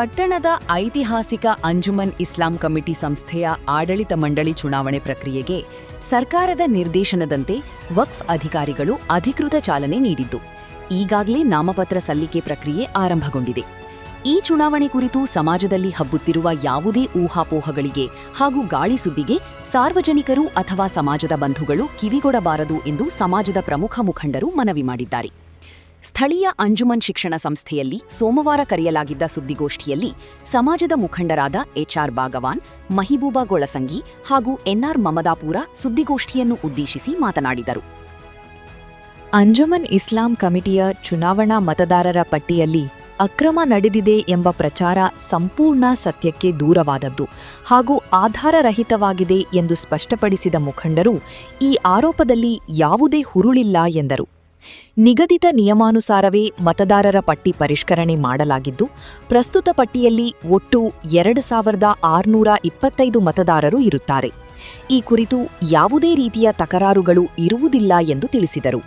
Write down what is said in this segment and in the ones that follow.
ಪಟ್ಟಣದ ಐತಿಹಾಸಿಕ ಅಂಜುಮನ್ ಇಸ್ಲಾಂ ಕಮಿಟಿ ಸಂಸ್ಥೆಯ ಆಡಳಿತ ಮಂಡಳಿ ಚುನಾವಣೆ ಪ್ರಕ್ರಿಯೆಗೆ ಸರ್ಕಾರದ ನಿರ್ದೇಶನದಂತೆ ವಕ್ಫ್ ಅಧಿಕಾರಿಗಳು ಅಧಿಕೃತ ಚಾಲನೆ ನೀಡಿದ್ದು, ಈಗಾಗಲೇ ನಾಮಪತ್ರ ಸಲ್ಲಿಕೆ ಪ್ರಕ್ರಿಯೆ ಆರಂಭಗೊಂಡಿದೆ. ಈ ಚುನಾವಣೆ ಕುರಿತು ಸಮಾಜದಲ್ಲಿ ಹಬ್ಬುತ್ತಿರುವ ಯಾವುದೇ ಊಹಾಪೋಹಗಳಿಗೆ ಹಾಗೂ ಗಾಳಿ ಸುದ್ದಿಗೆ ಸಾರ್ವಜನಿಕರು ಅಥವಾ ಸಮಾಜದ ಬಂಧುಗಳು ಕಿವಿಗೊಡಬಾರದು ಎಂದು ಸಮಾಜದ ಪ್ರಮುಖ ಮುಖಂಡರು ಮನವಿ ಮಾಡಿದ್ದಾರೆ. ಸ್ಥಳೀಯ ಅಂಜುಮನ್ ಶಿಕ್ಷಣ ಸಂಸ್ಥೆಯಲ್ಲಿ ಸೋಮವಾರ ಕರೆಯಲಾಗಿದ್ದ ಸುದ್ದಿಗೋಷ್ಠಿಯಲ್ಲಿ ಸಮಾಜದ ಮುಖಂಡರಾದ ಎಚ್ಆರ್ ಬಾಗವಾನ್, ಮಹಿಬೂಬಾ ಗೊಳಸಂಗಿ ಹಾಗೂ ಎನ್ಆರ್ ಮಮದಾಪುರ ಸುದ್ದಿಗೋಷ್ಠಿಯನ್ನು ಉದ್ದೇಶಿಸಿ ಮಾತನಾಡಿದರು. ಅಂಜುಮನ್ ಇಸ್ಲಾಂ ಕಮಿಟಿಯ ಚುನಾವಣಾ ಮತದಾರರ ಪಟ್ಟಿಯಲ್ಲಿ ಅಕ್ರಮ ನಡೆದಿದೆ ಎಂಬ ಪ್ರಚಾರ ಸಂಪೂರ್ಣ ಸತ್ಯಕ್ಕೆ ದೂರವಾದದ್ದು ಹಾಗೂ ಆಧಾರರಹಿತವಾಗಿದೆ ಎಂದು ಸ್ಪಷ್ಟಪಡಿಸಿದ ಮುಖಂಡರು, ಈ ಆರೋಪದಲ್ಲಿ ಯಾವುದೇ ಹುರುಳಿಲ್ಲ ಎಂದರು. ನಿಗದಿತ ನಿಯಮಾನುಸಾರವೇ ಮತದಾರರ ಪಟ್ಟಿ ಪರಿಷ್ಕರಣೆ ಮಾಡಲಾಗಿದ್ದು, ಪ್ರಸ್ತುತ ಪಟ್ಟಿಯಲ್ಲಿ ಒಟ್ಟು 2625 ಮತದಾರರು ಇರುತ್ತಾರೆ. ಈ ಕುರಿತು ಯಾವುದೇ ರೀತಿಯ ತಕರಾರುಗಳು ಇರುವುದಿಲ್ಲ ಎಂದು ತಿಳಿಸಿದರು.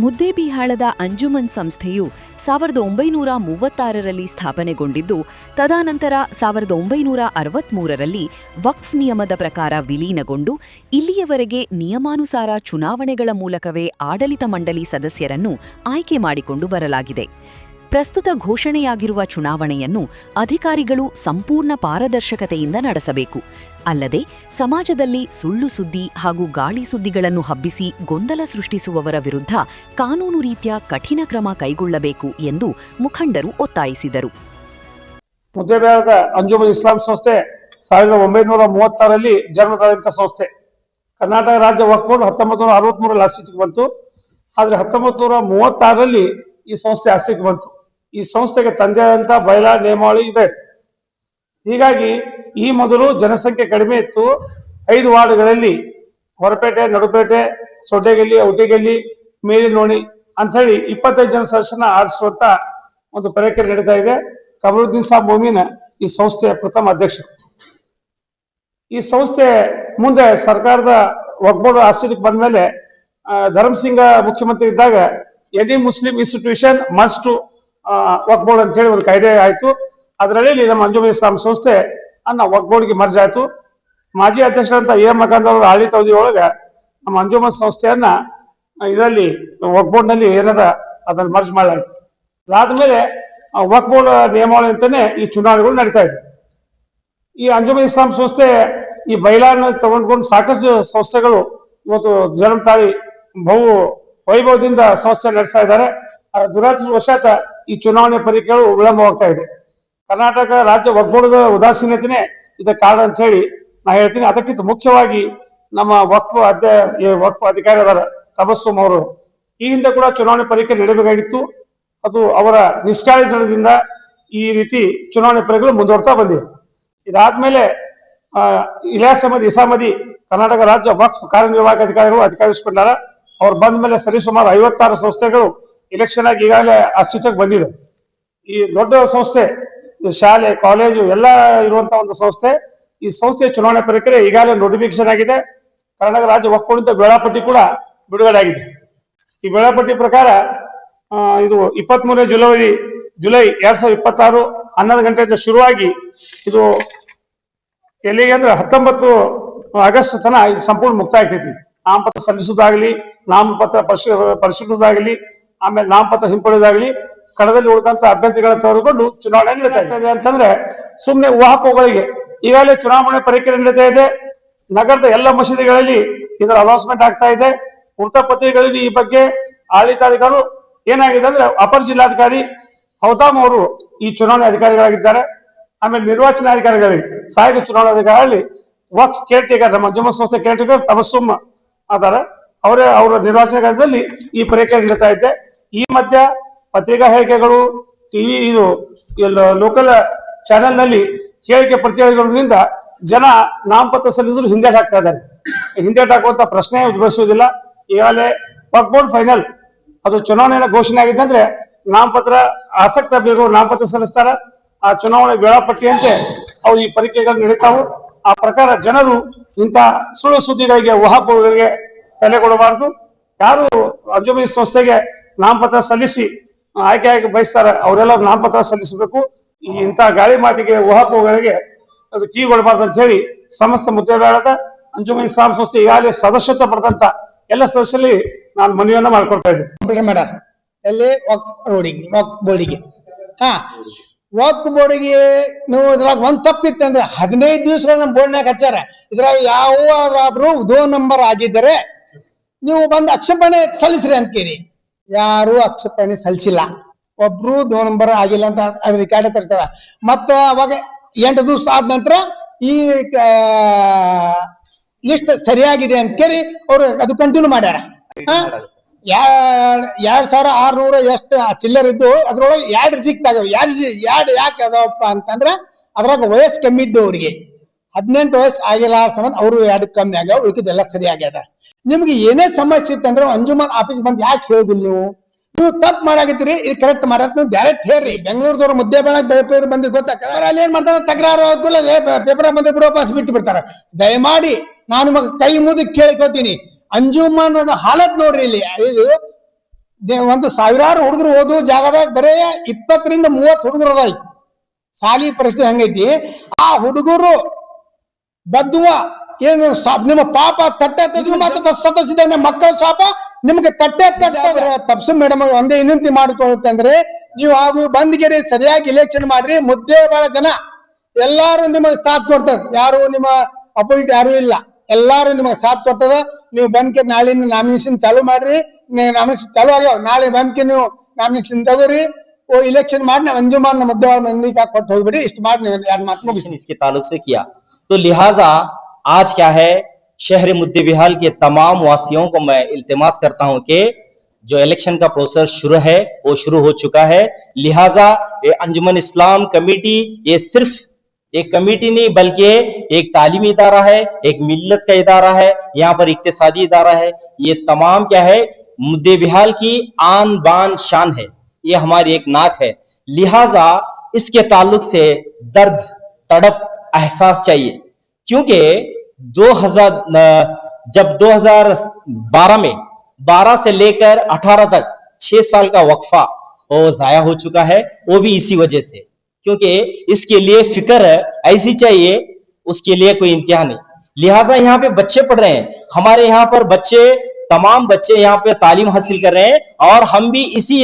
ಮುದ್ದೇಬಿಹಾಳದ ಅಂಜುಮನ್ ಸಂಸ್ಥೆಯು 1936ರಲ್ಲಿ ಸ್ಥಾಪನೆಗೊಂಡಿದ್ದು, ತದನಂತರ 1963ರಲ್ಲಿ ವಕ್ಫ್ ನಿಯಮದ ಪ್ರಕಾರ ವಿಲೀನಗೊಂಡು ಇಲ್ಲಿಯವರೆಗೆ ನಿಯಮಾನುಸಾರ ಚುನಾವಣೆಗಳ ಮೂಲಕವೇ ಆಡಳಿತ ಮಂಡಳಿ ಸದಸ್ಯರನ್ನು ಆಯ್ಕೆ ಮಾಡಿಕೊಂಡು ಬರಲಾಗಿದೆ. ಪ್ರಸ್ತುತ ಘೋಷಣೆಯಾಗಿರುವ ಚುನಾವಣೆಯನ್ನು ಅಧಿಕಾರಿಗಳು ಸಂಪೂರ್ಣ ಪಾರದರ್ಶಕತೆಯಿಂದ ನಡೆಸಬೇಕು. ಅಲ್ಲದೆ ಸಮಾಜದಲ್ಲಿ ಸುಳ್ಳು ಸುದ್ದಿ ಹಾಗೂ ಗಾಳಿ ಸುದ್ದಿಗಳನ್ನು ಹಬ್ಬಿಸಿ ಗೊಂದಲ ಸೃಷ್ಟಿಸುವವರ ವಿರುದ್ಧ ಕಾನೂನು ರೀತ್ಯ ಕಠಿಣ ಕ್ರಮ ಕೈಗೊಳ್ಳಬೇಕು ಎಂದು ಮುಖಂಡರು ಒತ್ತಾಯಿಸಿದರು. ಮುದ್ದೇಬಿಹಾಳದ ಅಂಜುಮನ್ ಇಸ್ಲಾಂ ಸಂಸ್ಥೆ 1936ರಲ್ಲಿ ಜನ್ಮ ತಾಳಿದಂಥ ಸಂಸ್ಥೆ. ಕರ್ನಾಟಕ ರಾಜ್ಯ ವಕ್ಫ್ ಬೋರ್ಡ್ 1963ರಲ್ಲಿ ಅಸ್ತಿತ್ವಕ್ಕೆ ಬಂತು. ಆದರೆ 1936ರಲ್ಲಿ ಈ ಸಂಸ್ಥೆ ಅಸ್ತಿತ್ವಕ್ಕೆ ಬಂತು. ಈ ಸಂಸ್ಥೆಗೆ ತಂದೆ ಆದಂಥ ಬಯಲಾ ನಿಯಮಾವಳಿ ಇದೆ. ಹೀಗಾಗಿ ಈ ಮೊದಲು ಜನಸಂಖ್ಯೆ ಕಡಿಮೆ ಇತ್ತು. 5 ವಾರ್ಡ್ಗಳಲ್ಲಿ ಹೊರಪೇಟೆ, ನಡುಪೇಟೆ, ಸೊಡ್ಡೆಗಲ್ಲಿ, ಔಟಿಗಲ್ಲಿ, ಮೇಲಿನೋಣಿ ಅಂತ ಹೇಳಿ 25 ಜನ ಸದಸ್ಯರನ್ನ ಆರಿಸುವಂತ ಒಂದು ಪ್ರಕ್ರಿಯೆ ನಡೀತಾ ಇದೆ. ಕಮರುದ್ದೀನ್ ಸಾಬ್ ಮೊಮಿನ್ ಈ ಸಂಸ್ಥೆಯ ಪ್ರಥಮ ಅಧ್ಯಕ್ಷರು. ಈ ಸಂಸ್ಥೆ ಮುಂದೆ ಸರ್ಕಾರದ ವಕ್ಫ್ ಬೋರ್ಡ್ ಅಸ್ತಿತ್ವಕ್ಕೆ ಬಂದ ಮೇಲೆ ಧರ್ಮಸಿಂಗ ಮುಖ್ಯಮಂತ್ರಿ ಇದ್ದಾಗ ಎನಿ ಮುಸ್ಲಿಂ ಇನ್ಸ್ಟಿಟ್ಯೂಷನ್ ಮಸ್ಟ್ ವಕ್ಫ್ ಬೋರ್ಡ್ ಅಂತ ಹೇಳಿ ಒಂದು ಕಾಯ್ದೆ ಆಯಿತು. ಅದರಲ್ಲಿ ನಮ್ಮ ಅಂಜುಮನ್ ಇಸ್ಲಾಂ ಸಂಸ್ಥೆ ವಕ್ಫ್ ಬೋರ್ಡ್ಗೆ ಮರ್ಜ್ ಆಯಿತು. ಮಾಜಿ ಅಧ್ಯಕ್ಷರಂತ ಎ ಮಕಾಂದ್ ಅವರ ಆಡಳಿತ ಅವಧಿಯೊಳಗೆ ನಮ್ಮ ಅಂಜುಮನ್ ಸಂಸ್ಥೆಯನ್ನ ಇದರಲ್ಲಿ ವಕ್ಫ್ ಬೋರ್ಡ್ ನಲ್ಲಿ ಏನದ ಅದನ್ನು ಮರ್ಜ್ ಮಾಡಲಾಯಿತು. ಅದಾದ್ಮೇಲೆ ವಕ್ಫ್ ಬೋರ್ಡ್ ನಿಯಮಾವಳಿ ಅಂತಾನೆ ಈ ಚುನಾವಣೆಗಳು ನಡೀತಾ ಇದೆ. ಈ ಅಂಜುಮನ್ ಇಸ್ಲಾಂ ಸಂಸ್ಥೆ ಈ ಬೈಲಾನ್ ತಗೊಂಡ್ಕೊಂಡು ಸಾಕಷ್ಟು ಸಂಸ್ಥೆಗಳು ಇವತ್ತು ಜನ್ಮ ತಾಳಿ ಬಹು ವೈಭವದಿಂದ ಸಂಸ್ಥೆ ನಡೆಸ್ತಾ ಇದ್ದಾರೆ. ದುರದೃಷ್ಟವಶಾತ್ ಈ ಚುನಾವಣೆ ಪ್ರಕ್ರಿಯೆಗಳು ವಿಳಂಬವಾಗ್ತಾ ಇದೆ. ಕರ್ನಾಟಕ ರಾಜ್ಯ ವಕ್ಫ್ ಬೋರ್ಡ್ ಉದಾಸೀನತೆನೇ ಇದಕ್ಕೆ ಕಾರಣ ಅಂತ ಹೇಳಿ ನಾ ಹೇಳ್ತೀನಿ. ಅದಕ್ಕಿಂತ ಮುಖ್ಯವಾಗಿ ನಮ್ಮ ವಕ್ಫ್ ಅಧಿಕಾರಿ ಅದರ ತಬಸ್ಸುಮ್ ಅವರು ಈ ಹಿಂದೆ ಕೂಡ ಚುನಾವಣೆ ಪ್ರಕ್ರಿಯೆ ನಡೆಯಬೇಕಾಗಿತ್ತು. ಅದು ಅವರ ನಿಷ್ಕಾಳಜಿತನದಿಂದ ಈ ರೀತಿ ಚುನಾವಣೆ ಪ್ರಕ್ರಿಯೆಗಳು ಮುಂದುವರ್ತಾ ಬಂದಿವೆ. ಇದಾದ್ಮೇಲೆ ಇಲಿಯಾಸ್ ಅಹಮದ್ ಇಸಾಮದಿ ಕರ್ನಾಟಕ ರಾಜ್ಯ ವಕ್ಫ್ ಕಾರ್ಯನಿರ್ವಾಹಕ ಅಧಿಕಾರಿಗಳು ಅಧಿಕಾರಿಸಿಕೊಂಡಾರ. ಅವ್ರು ಬಂದ ಮೇಲೆ ಸರಿಸುಮಾರು 56 ಸಂಸ್ಥೆಗಳು ಎಲೆಕ್ಷನ್ ಆಗಿ ಈಗಾಗಲೇ ಅಸ್ತಿತ್ವಕ್ಕೆ ಬಂದಿದೆ. ಈ ದೊಡ್ಡ ಸಂಸ್ಥೆ, ಶಾಲೆ, ಕಾಲೇಜು ಎಲ್ಲ ಇರುವಂತಹ ಒಂದು ಸಂಸ್ಥೆ. ಈ ಸಂಸ್ಥೆಯ ಚುನಾವಣೆ ಪ್ರಕ್ರಿಯೆ ಈಗಾಗಲೇ ನೋಟಿಫಿಕೇಶನ್ ಆಗಿದೆ. ಕರ್ನಾಟಕ ರಾಜ್ಯ ವಕ್ಫ್ ಬೋರ್ಡ್ ವೇಳಾಪಟ್ಟಿ ಕೂಡ ಬಿಡುಗಡೆ ಆಗಿದೆ. ಈ ವೇಳಾಪಟ್ಟಿ ಪ್ರಕಾರ ಇದು 23 ಜುಲೈ 2026 11 ಗಂಟೆಯಿಂದ ಶುರುವಾಗಿ ಇದು ಎಲ್ಲಿಗೆ ಅಂದ್ರೆ 19 ಆಗಸ್ಟ್ ತನಕ ಇದು ಸಂಪೂರ್ಣ ಮುಕ್ತಾಯ ಆಗ್ತೈತಿ. ನಾಮಪತ್ರ ಸಲ್ಲಿಸುವುದಾಗಲಿ, ನಾಮಪತ್ರ ಪರಿಶೀಲಿಸುವುದಾಗಲಿ, ಆಮೇಲೆ ನಾಮಪತ್ರ ಹಿಂಪಡೆಯುವುದಾಗಲಿ, ಕಣದಲ್ಲಿ ಉಳಿದಂತ ಅಭ್ಯರ್ಥಿಗಳನ್ನ ತೆಗೆದುಕೊಂಡು ಚುನಾವಣೆ ನಡೀತಾ ಇದೆ. ಅಂತಂದ್ರೆ ಸುಮ್ಮನೆ ಊಹಾಪೋಹಗಳಿಗೆ ಈಗಾಗಲೇ ಚುನಾವಣೆ ಪ್ರಕ್ರಿಯೆ ನಡೀತಾ ಇದೆ. ನಗರದ ಎಲ್ಲ ಮಸೀದಿಗಳಲ್ಲಿ ಇದರ ಅನೌನ್ಸ್ಮೆಂಟ್ ಆಗ್ತಾ ಇದೆ. ವೃತ್ತಪತ್ರಿಕೆಗಳಲ್ಲಿ ಈ ಬಗ್ಗೆ ಆಡಳಿತಾಧಿಕಾರಿಗಳು ಏನಾಗಿದೆ ಅಂದ್ರೆ ಅಪರ ಜಿಲ್ಲಾಧಿಕಾರಿ ಹೌದಾಮ್ ಅವರು ಈ ಚುನಾವಣೆ ಅಧಿಕಾರಿಗಳಾಗಿದ್ದಾರೆ. ಆಮೇಲೆ ನಿರ್ವಾಚನಾಧಿಕಾರಿಗಳಿಗೆ ಸಹಾಯಕ ಚುನಾವಣಾಧಿಕಾರಿಗಳಲ್ಲಿ ವಕ್ಫ್ ಕೇರ್ ಟೇಕರ್, ನಮ್ಮ ಅಂಜುಮನ್ ಸಂಸ್ಥೆ ಕೇರ್ ಟೇಕರ್ ತಬಸ್ಸುಮ್ ಅದಾರ. ಅವರ ನಿರ್ವಾಚನ ಕಾರ್ಯದಲ್ಲಿ ಈ ಪ್ರಕ್ರಿಯೆ ನಡೀತಾ ಇದೆ. ಈ ಮಧ್ಯ ಪತ್ರಿಕಾ ಹೇಳಿಕೆಗಳು, ಟಿವಿ, ಇದು ಲೋಕಲ್ ಚಾನೆಲ್ ನಲ್ಲಿ ಹೇಳಿಕೆ ಪ್ರತಿಗಳಿರೋದ್ರಿಂದ ಜನ ನಾಮಪತ್ರ ಸಲ್ಲಿಸಲು ಹಿಂದೇಟ್ ಹಾಕ್ತಾ ಇದ್ದಾರೆ. ಹಿಂದೇಟ್ ಹಾಕುವಂತ ಪ್ರಶ್ನೆ ಉದ್ಭವಿಸುವುದಿಲ್ಲ. ಈಗಾಗಲೇ ವಕ್ಫ್ ಬೋರ್ಡ್ ಫೈನಲ್ ಅದು ಚುನಾವಣೆಯ ಘೋಷಣೆ ಆಗಿದೆ ಅಂದ್ರೆ ನಾಮಪತ್ರ ಆಸಕ್ತ ಅಭ್ಯರ್ಥಿಗಳು ನಾಮಪತ್ರ ಸಲ್ಲಿಸ್ತಾರ. ಆ ಚುನಾವಣೆ ವೇಳಾಪಟ್ಟಿಯಂತೆ ಅವು ಈ ಪರೀಕ್ಷೆಗಳು ನಡೀತಾವು. ಆ ಪ್ರಕಾರ ಜನರು ಇಂಥ ಸುಳ್ಳು ಸುದ್ದಿಗಳಿಗೆ, ಊಹಾಪೋಹಗಳಿಗೆ ತಲೆ ಕೊಡಬಾರದು. ಯಾರು ಅಂಜುಮನ್ ಸಂಸ್ಥೆಗೆ ನಾಮಪತ್ರ ಸಲ್ಲಿಸಿ ಆಯ್ಕೆ ಬಯಸ್ತಾರೆ ಅವರೆಲ್ಲ ನಾಮಪತ್ರ ಸಲ್ಲಿಸಬೇಕು. ಈ ಇಂಥ ಗಾಳಿ ಮಾತಿಗೆ ಊಹಾಪೋಹಗಳಿಗೆ ಅದು ಕಿವಿಗೊಡಬಾರ್ದು ಅಂತ ಹೇಳಿ ಸಮಸ್ತ ಮುದ್ದೇಬೇಳದ ಅಂಜುಮನ್ ಇಸ್ಲಾಂ ಸಂಸ್ಥೆ ಈಗಾಗಲೇ ಸದಸ್ಯತ್ವ ಪಡೆದಂತ ಎಲ್ಲ ಸದಸ್ಯರಲ್ಲಿ ನಾನು ಮನವಿಯನ್ನ ಮಾಡ್ಕೊಳ್ತಾ ಇದ್ದೀನಿ. ಮಾಡ್ಯಾರ ಎಲ್ಲಿ ವಕ್ ಬೋರ್ಡಿಗೆ ವಕ್ ಬೋರ್ಡಿಗೆ ನೀವು ಇದ್ರಾಗ ಒಂದ್ ತಪ್ಪಿತ್ತಂದ್ರೆ 15 ದಿವಸ ನಮ್ಮ ಬೋರ್ಡ್ನಾಗ ಹಚ್ಚಾರ. ಇದ್ರಾಗ ಯಾವಾದ್ರೂ 2 ನಂಬರ್ ಆಗಿದ್ದರೆ ನೀವು ಬಂದು ಆಕ್ಷೇಪಣೆ ಸಲ್ಲಿಸ್ರಿ ಅಂತೀರಿ. ಯಾರು ಆಕ್ಷೇಪಣೆ ಸಲ್ಲಿಸಿಲ್ಲ, ಒಬ್ರು 2 ನಂಬರ್ ಆಗಿಲ್ಲ ಅಂತ ಅದ್ರ ರಿಕಾರ್ಡ್ ತರ್ತಾರ. ಮತ್ತ ಅವಾಗ 8 ದಿವಸ ಆದ ನಂತರ ಈ ಲಿಸ್ಟ್ ಸರಿಯಾಗಿದೆ ಅಂತ ಕೇಳಿ ಅವ್ರು ಅದು ಕಂಟಿನ್ಯೂ ಮಾಡ್ಯಾರ. 2600 ಎಷ್ಟು ಚಿಲ್ಲರ್ ಇದ್ದು ಅದ್ರೊಳಗೆ 2 ರಿಜಿಕ್ಟ್ ಆಗ್ಯಾವ. 2 ಯಾಕೆ ಅದಾವಪ್ಪ ಅಂತಂದ್ರ ಅದ್ರಾಗ ವಯಸ್ಸು ಕಮ್ಮಿ ಇದ್ದು ಅವ್ರಿಗೆ 18 ವಯಸ್ಸು ಆಗಿಲ್ಲ ಸಂಬಂಧ ಅವರು 2 ಕಮ್ಮಿ ಆಗ್ಯಾವ, ಉಳಿಕಿದ್ದೆಲ್ಲ ಸರಿ ಆಗ್ಯದ. ನಿಮ್ಗೆ ಏನೇ ಸಮಸ್ಯೆ ಇತ್ತಂದ್ರೆ ಅಂಜುಮನ್ ಆಫೀಸ್ ಬಂದು ಯಾಕೆ ಹೇಳುದಿಲ್ಲ? ನೀವು ತಪ್ಪು ಮಾಡಾಕತ್ತೀರಿ, ಇದು ಕರೆಕ್ಟ್ ಮಾಡತ್ ನೀವು ಡೈರೆಕ್ಟ್ ಹೇಳ್ರಿ. ಬೆಂಗಳೂರದವ್ರು ಮುದ್ದೆ ಬೆಳಗ್ಗೆ ಬಂದಿದ್ದು ಗೊತ್ತಾಗ ಅಲ್ಲಿ ಏನ್ ಮಾಡ್ತಾರೆ, ತಕರಾರು ಪೇಪರ್ ಬಂದ ಬಿಡೋ ಪಾಸ್ ಬಿಟ್ಟು ಬಿಡ್ತಾರ. ದಯಮಾಡಿ ನಾನು ನಿಮಗೆ ಕೈ ಮುಗಿ ಕೇಳ್ಕೊತೀನಿ, ಅಂಜುಮನ್ ಹಾಲತ್ ನೋಡ್ರಿ. ಇಲ್ಲಿ ಇದು ಒಂದು ಸಾವಿರಾರು ಹುಡುಗರು ಓದು ಜಾಗದಾಗ ಬರೇ 20 ರಿಂದ 30 ಹುಡುಗರು ಅದಾವ. ಸಾಲಿ ಪರಿಸ್ಥಿತಿ ಹಂಗೈತಿ. ಆ ಹುಡುಗರು ಬದ್ದುವ ಏನು ನಿಮ್ಮ ಪಾಪ ತಟ್ಟೆ ಸದಸ್ಯ ಮಕ್ಕಳ ಶಾಪ ನಿಮ್ಗೆ ತಟ್ಟೆ ತಪ್ಸು ಮೇಡಮ್ ಒಂದೇ ವಿನಂತಿ ಮಾಡಿಕೊಳ್ಳುತ್ತಂದ್ರೆ ನೀವು ಹಾಗೂ ಬಂದ್ಗೆರೆ ಸರಿಯಾಗಿ ಇಲೆಕ್ಷನ್ ಮಾಡ್ರಿ. ಮುದ್ದೆ ಬಹಳ ಜನ ಎಲ್ಲಾರು ನಿಮಗೆ ಸಾಥ್ ಕೊಡ್ತದ, ಯಾರು ನಿಮ್ಮ ಅಪೋಸಿಟ್ ಯಾರು ಇಲ್ಲ, ಎಲ್ಲಾರು ನಿಮಗೆ ಸಾಥ್ ಕೊಡ್ತದ. ನೀವು ಬಂದ್ಕೆ ನಾಳಿನ ನಾಮಿನೇಷನ್ ಚಾಲು ಮಾಡ್ರಿ. ನಾಮಿನೇಷನ್ ಚಾಲು ಆಗ್ಯಾವ, ನಾಳೆ ಬಂದ್ಕೆ ನೀವು ನಾಮಿನೇಷನ್ ತಗೋರಿ, इलेक्शन मारने अंजुमान मंदी का कोट हो बड़ी इस मारने यार महात्मा इसके ताल्लुक से किया। तो लिहाजा आज क्या है, शहर मुद्देबिहाल के तमाम वासियों को मैं इल्तिमास करता हूं कि जो इलेक्शन का प्रोसेस शुरू है वो शुरू हो चुका है। लिहाजा ये अंजुमन इस्लाम कमेटी ये सिर्फ एक कमेटी नहीं बल्कि एक तालीमी इदारा है, एक मिल्लत का इदारा है, यहाँ पर इक्तिसादी इदारा है। ये तमाम क्या है, मुद्देबिहाल की आन बान शान है, ये हमारी एक नाक है। लिहाजा इसके ताल्लुक से दर्द तड़प एहसास चाहिए, क्योंकि 2012 में 12 से लेकर 18 तक 6 साल का वक्फा वो जाया हो चुका है, वो भी इसी वजह से, क्योंकि इसके लिए फिक्र ऐसी चाहिए, उसके लिए कोई इंतहा नहीं। लिहाजा यहाँ पे बच्चे पढ़ रहे हैं, हमारे यहाँ पर बच्चे तमाम बच्चे यहाँ पे तालीम हासिल कर रहे हैं, और हम भी इसी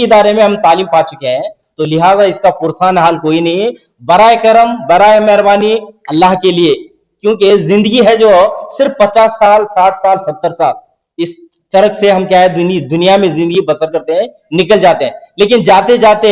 इदारे में हम तालीम पा चुके हैं। तो लिहाजा इसका पुरसान हाल कोई नहीं है। बराए करम बराए मेहरबानी अल्लाह के लिए, क्योंकि जिंदगी है जो सिर्फ 50 साल 60 साल 70 साल, इस तरह से हम क्या है दुनिया में जिंदगी बसर करते हैं, निकल जाते हैं। लेकिन जाते जाते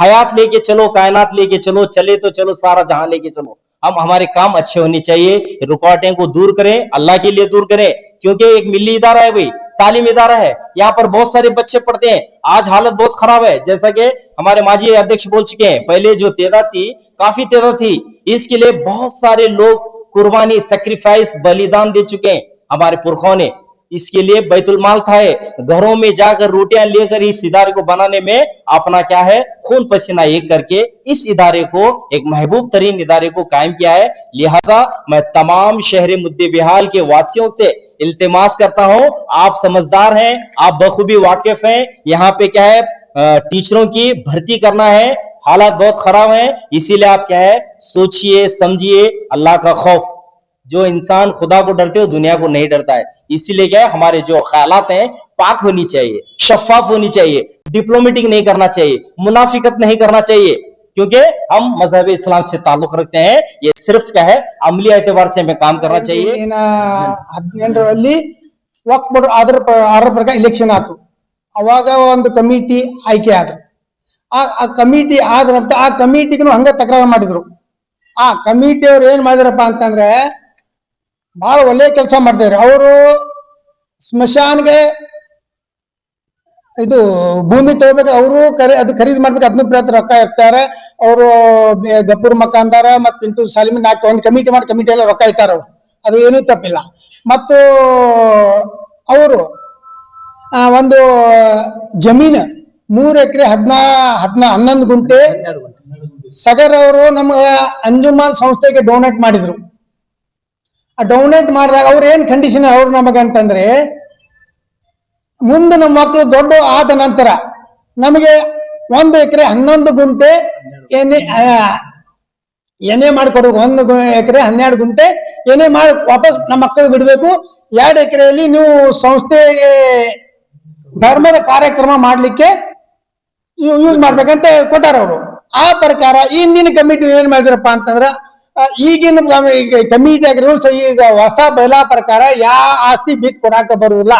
हयात लेके चलो, कायनात लेके चलो, चले तो चलो सारा जहां लेके चलो। हम हमारे काम अच्छे होने चाहिए, रुकावटें को दूर करें, अल्लाह के लिए दूर करें, क्योंकि एक मिली इदारा है भाई, तालीम इदारा है, यहाँ पर बहुत सारे बच्चे पढ़ते हैं। आज हालत बहुत खराब है, जैसा कि हमारे माजी अध्यक्ष बोल चुके हैं, पहले जो तादाद थी काफी तादाद थी, इसके लिए बहुत सारे लोग कुर्बानी सैक्रिफाइस बलिदान दे चुके हैं हमारे पुरखों ने। इसके लिए बैतुल माल था, घरों में जाकर रोटियां लेकर इस इदारे को बनाने में अपना क्या है खून पसीना एक करके इस इदारे को एक महबूब तरीन इदारे को कायम किया है। लिहाजा मैं तमाम शहर मुद्देबिहाल के वासियों से इल्तिमास करता हूं, आप समझदार हैं, आप बखूबी वाकिफ हैं, यहाँ पे क्या है टीचरों की भर्ती करना है, हालात बहुत खराब हैं, इसीलिए आप क्या है सोचिए समझिए, अल्लाह का खौफ। जो इंसान खुदा को डरते हो दुनिया को नहीं डरता है, इसीलिए क्या है हमारे जो ख्यालात हैं पाक होनी चाहिए, शफाफ होनी चाहिए, डिप्लोमेटिक नहीं करना चाहिए, मुनाफिकत नहीं करना चाहिए, क्योंकि हम मजहब इस्लाम से ताल्लुक रखते हैं। ये सिर्फ क्या है अमली एतबार से हमें काम करना चाहिए। 18ರಲ್ಲಿ ವಕ್ಫ್ ಬೋರ್ಡ್ ಆರ್ಡರ್ ಪ್ರಕಾರ ಇಲೆಕ್ಷನ್ ಆಯ್ತು, ಅವಾಗ ಒಂದು ಕಮಿಟಿ ಆಯ್ಕೆ ಆದ್ರು. ಆ ಕಮಿಟಿ ಆದ ನಂತರ ಆ ಕಮಿಟಿಗೂ ಹಂಗ ತಕರಾರು ಮಾಡಿದ್ರು. ಆ ಕಮಿಟಿ ಅವ್ರು ಏನ್ ಮಾಡಿದ್ರಪ್ಪ ಅಂತಂದ್ರೆ ಬಹಳ ಒಳ್ಳೆ ಕೆಲಸ ಮಾಡ್ತಿದ್ರು. ಅವರು ಸ್ಮಶಾನ್ಗೆ ಇದು ಭೂಮಿ ತಗೋಬೇಕು, ಅವರು ಅದು ಖರೀದಿ ಮಾಡ್ಬೇಕು, ಅದನ್ನು ಪ್ರಯತ್ನ ರೊಕ್ಕ ಇರ್ತಾರೆ. ಅವರು ಗಬ್ಬೂರ್ ಮಕಾಂದಾರ ಮತ್ತು ಪಿಂಟು ಸಾಲಿಮಿನ್ ಹಾಕಿ ಒಂದು ಕಮಿಟಿ ಮಾಡಿ ಕಮಿಟಿ ಎಲ್ಲ ರೊಕ್ಕ ಇಟ್ಟಾರ, ಅವ್ರು ಅದು ಏನೂ ತಪ್ಪಿಲ್ಲ. ಮತ್ತು ಅವರು ಒಂದು ಜಮೀನು 3 ಎಕರೆ 11 ಗುಂಟೆ ಸಗರ್ ಅವರು ನಮ್ಮ ಅಂಜುಮನ್ ಸಂಸ್ಥೆಗೆ ಡೊನೇಟ್ ಮಾಡಿದ್ರು. ಆ ಡೊನೇಟ್ ಮಾಡಿದಾಗ ಅವ್ರು ಏನ್ ಕಂಡೀಷನ್ ಅವ್ರು ನಮಗಂತಂದ್ರೆ ಮುಂದೆ ನಮ್ಮ ಮಕ್ಕಳು ದೊಡ್ಡ ಆದ ನಂತರ ನಮಗೆ 1 ಎಕರೆ 11 ಗುಂಟೆ ಏನೇ ಮಾಡಿಕೊಡ್ಬೇಕು. 1 ಎಕರೆ 12 ಗುಂಟೆ ಏನೇ ಮಾಡಿ ವಾಪಸ್ ನಮ್ಮ ಮಕ್ಕಳು ಬಿಡಬೇಕು. 2 ಎಕರೆಯಲ್ಲಿ ನೀವು ಸಂಸ್ಥೆ ಧರ್ಮದ ಕಾರ್ಯಕ್ರಮ ಮಾಡ್ಲಿಕ್ಕೆ ಯೂಸ್ ಮಾಡ್ಬೇಕಂತ ಕೊಟ್ಟಾರ ಅವರು. ಆ ಪ್ರಕಾರ ಹಿಂದಿನ ಕಮಿಟಿ ಏನ್ ಮಾಡಿದ್ರಪ್ಪ ಅಂತಂದ್ರ, ಈಗಿನ ಕಮಿಟಿ ರೂಲ್ಸ್ ಈಗ ಹೊಸ ಬಯಲಾ ಪ್ರಕಾರ ಆಸ್ತಿ ಬಿಟ್ಟು ಕೊಡಾಕ ಬರುವುದಿಲ್ಲ.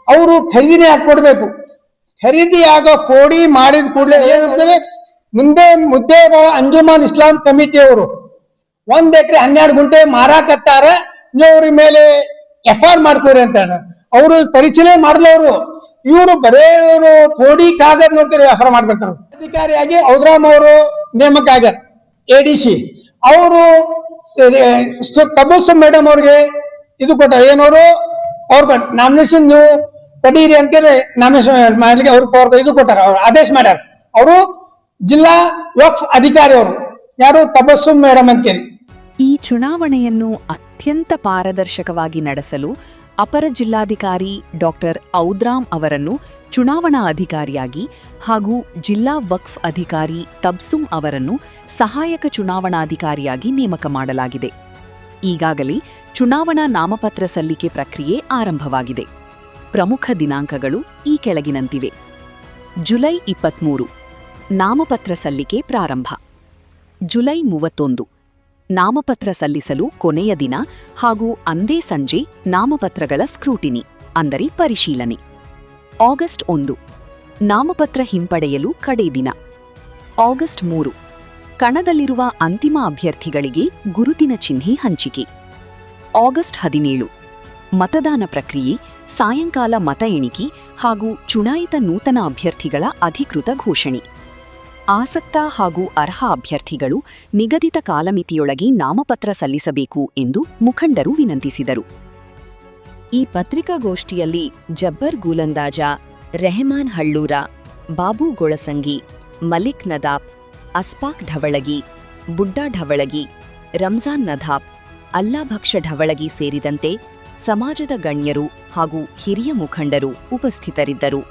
ಅವರು ಖರೀದಿನೇ ಹಾಕೊಡ್ಬೇಕು. ಖರೀದಿ ಆಗೋ ಕೋಡಿ ಮಾಡಿದ ಕೂಡಲೇ ಏನಿರ್ತದೆ, ಮುಂದೆ ಅಂಜುಮನ್ ಇಸ್ಲಾಂ ಕಮಿಟಿ ಅವರು 1 ಎಕರೆ 12 ಗುಂಟೆ ಮಾರಾಕತ್ತಾರ, ನೀವು ಅವ್ರ ಮೇಲೆ FR ಮಾಡ್ಕೋರಿ ಅಂತ ಅವರು ಪರಿಶೀಲನೆ ಮಾಡಿದವರು. ಇವರು ಬರೇ ಕೋಡಿ ಕಾಗದ್ ನೋಡ್ತಾರೆ FR ಮಾಡ್ಬಿಡ್ತಾರ. ಅಧಿಕಾರಿಯಾಗಿ ಔದ್ರಾಮ್ ಅವರು ನೇಮಕ ಆಗ್ಯಾರ ADC. ಅವರು ತಬಸ್ಸುಮ್ ಮೇಡಮ್ ಅವ್ರಿಗೆ ಇದು ಕೊಟ್ಟ, ಏನವರು ಅವ್ರ ನಾಮಿನೇಷನ್ ನೀವು ಪಡೀರಿ ಅಂತೇಳಿ ನಾಮಿನೇಷನ್ ಮಾಡ್ಲಿಕ್ಕೆ ಅವ್ರ ಇದು ಕೊಟ್ಟಾರ, ಅವ್ರು ಆದೇಶ ಮಾಡ್ಯಾರ. ಅವರು ಜಿಲ್ಲಾ ವಕ್ಫ್ ಅಧಿಕಾರಿ ಅವರು ಯಾರು, ತಬಸ್ಸುಮ್ ಮೇಡಮ್ ಅಂತೇಳಿ. ಈ ಚುನಾವಣೆಯನ್ನು ಅತ್ಯಂತ ಪಾರದರ್ಶಕವಾಗಿ ನಡೆಸಲು ಅಪರ ಜಿಲ್ಲಾಧಿಕಾರಿ ಡಾಕ್ಟರ್ ಔದ್ರಾಮ್ ಅವರನ್ನು ಚುನಾವಣಾ ಅಧಿಕಾರಿಯಾಗಿ ಹಾಗೂ ಜಿಲ್ಲಾ ವಕ್ಫ್ ಅಧಿಕಾರಿ ತಬ್ಸುಮ್ ಅವರನ್ನು ಸಹಾಯಕ ಚುನಾವಣಾಧಿಕಾರಿಯಾಗಿ ನೇಮಕ ಮಾಡಲಾಗಿದೆ. ಈಗಾಗಲೇ ಚುನಾವಣಾ ನಾಮಪತ್ರ ಸಲ್ಲಿಕೆ ಪ್ರಕ್ರಿಯೆ ಆರಂಭವಾಗಿದೆ. ಪ್ರಮುಖ ದಿನಾಂಕಗಳು ಈ ಕೆಳಗಿನಂತಿವೆ. ಜುಲೈ 23 ನಾಮಪತ್ರ ಸಲ್ಲಿಕೆ ಪ್ರಾರಂಭ. ಜುಲೈ 31 ನಾಮಪತ್ರ ಸಲ್ಲಿಸಲು ಕೊನೆಯ ದಿನ ಹಾಗೂ ಅಂದೇ ಸಂಜೆ ನಾಮಪತ್ರಗಳ ಸ್ಕ್ರೂಟಿನಿ ಅಂದರೆ ಪರಿಶೀಲನೆ. ಆಗಸ್ಟ್ 1 ನಾಮಪತ್ರ ಹಿಂಪಡೆಯಲು ಕಡೇ ದಿನ. ಆಗಸ್ಟ್ 3 ಕಣದಲ್ಲಿರುವ ಅಂತಿಮ ಅಭ್ಯರ್ಥಿಗಳಿಗೆ ಗುರುತಿನ ಚಿಹ್ನೆ ಹಂಚಿಕೆ. ಆಗಸ್ಟ್ 17 ಮತದಾನ ಪ್ರಕ್ರಿಯೆ, ಸಾಯಂಕಾಲ ಮತ ಎಣಿಕೆ ಹಾಗೂ ಚುನಾಯಿತ ನೂತನ ಅಭ್ಯರ್ಥಿಗಳ ಅಧಿಕೃತ ಘೋಷಣೆ. ಆಸಕ್ತ ಹಾಗೂ ಅರ್ಹ ಅಭ್ಯರ್ಥಿಗಳು ನಿಗದಿತ ಕಾಲಮಿತಿಯೊಳಗೆ ನಾಮಪತ್ರ ಸಲ್ಲಿಸಬೇಕು ಎಂದು ಮುಖಂಡರು ವಿನಂತಿಸಿದರು. ಈ ಪತ್ರಿಕಾಗೋಷ್ಠಿಯಲ್ಲಿ ಜಬ್ಬರ್ ಗೂಲಂದಾಜ, ರೆಹಮಾನ್ ಹಳ್ಳೂರ, ಬಾಬು ಗೊಳಸಂಗಿ, ಮಲಿಕ್ ನದಾಬ್, ಅಸ್ಪಾಕ್ ಢವಳಗಿ, ಬುಡ್ಡಾ ಢವಳಗಿ, ರಂಜಾನ್ ನದಾಬ್, ಅಲ್ಲಾಭಕ್ಷ ಢವಳಗಿ ಸೇರಿದಂತೆ ಸಮಾಜದ ಗಣ್ಯರು ಹಾಗೂ ಹಿರಿಯ ಮುಖಂಡರು ಉಪಸ್ಥಿತರಿದ್ದರು.